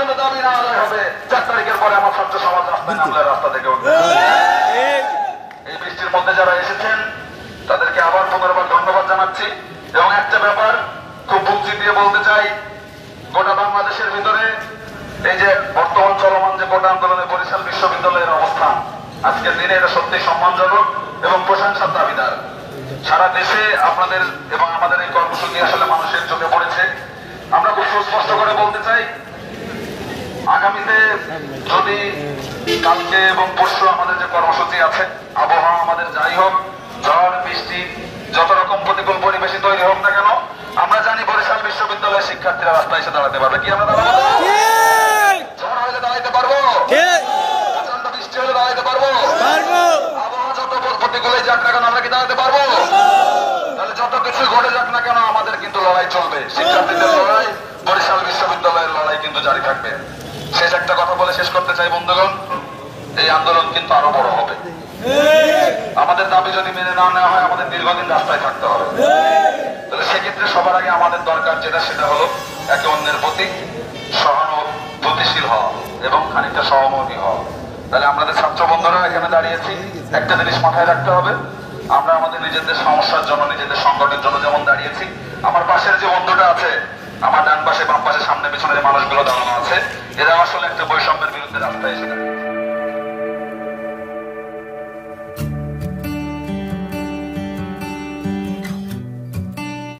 পর্যন্ত দাবি না আদায় হবে 4 তারিখের পরে আমার ছাত্র সমাজ রাস্তায় নামলে রাস্তা থেকে উঠবে। এই বৃষ্টির মধ্যে যারা এসেছেন তাদেরকে আবার পুনর্বার ধন্যবাদ জানাচ্ছি। এবং একটা ব্যাপার খুব বুদ্ধি দিয়ে বলতে চাই, গোটা বাংলাদেশের ভিতরে এই যে বর্তমান চলমান যে কোটা আন্দোলনে বরিশাল বিশ্ববিদ্যালয়ের অবস্থান আজকের দিনে এটা সত্যি সম্মানজনক এবং প্রশংসার দাবিদার। সারা দেশে আপনাদের এবং আমাদের এই কর্মসূচি আসলে মানুষের চোখে পড়েছে। আমরা খুব সুস্পষ্ট করে বলতে চাই, আগামীতে যদি কালকে এবং পরশু আমাদের যে কর্মসূচি আছে, আবহাওয়া আমাদের যাই হোক, ঝড় বৃষ্টি যত রকম প্রতিকূল পরিবেশই তৈরি হোক না কেন, আমরা জানি বরিশাল বিশ্ববিদ্যালয়ের শিক্ষার্থীরা রাস্তায় এসে দাঁড়াতে পারবে। কি আমরা দাঁড়াবো? ঝড় হলে দাঁড়াইতে পারবো? প্রচন্ড বৃষ্টি হলে দাঁড়াইতে পারবো? আবহাওয়া যত প্রতিকূলে যাক না কেন আমরা কি দাঁড়াতে পারবো? তাহলে যত কিছু ঘটে যাক না কেন আমাদের কিন্তু লড়াই চলবে। শিক্ষার্থীদের লড়াই, বরিশাল বিশ্ববিদ্যালয়ের লড়াই কিন্তু জারি থাকবে। শেষ একটা কথা বলে শেষ করতে চাই বন্ধুগণ, এই আন্দোলন কিন্তু আরো বড় হবে। আমাদের দাবি যদি মেনে না নেওয়া হয় আমাদের দীর্ঘদিন রাস্তায় থাকতে হবে। তাহলে সেক্ষেত্রে সবার আগে আমাদের দরকার যেটা, সেটা হলো একে অন্যের প্রতি সহানুভূতিশীল হওয়া এবং খানিকটা সহমর্মী হওয়া। তাহলে আমাদের ছাত্র বন্ধুরা এখানে দাঁড়িয়েছি, একটা জিনিস মাথায় রাখতে হবে, আমরা আমাদের নিজেদের সমস্যার জন্য, নিজেদের সংকটের জন্য যেমন দাঁড়িয়েছি, আমার পাশের যে বন্ধুটা আছে, আমার ডান পাশে বাম পাশে সামনে পিছনে যে মানুষগুলো দাঁড়ানো আছে, এরা আসলে একটা বৈষম্যের বিরুদ্ধে রাস্তায় এসে দাঁড়িয়েছে।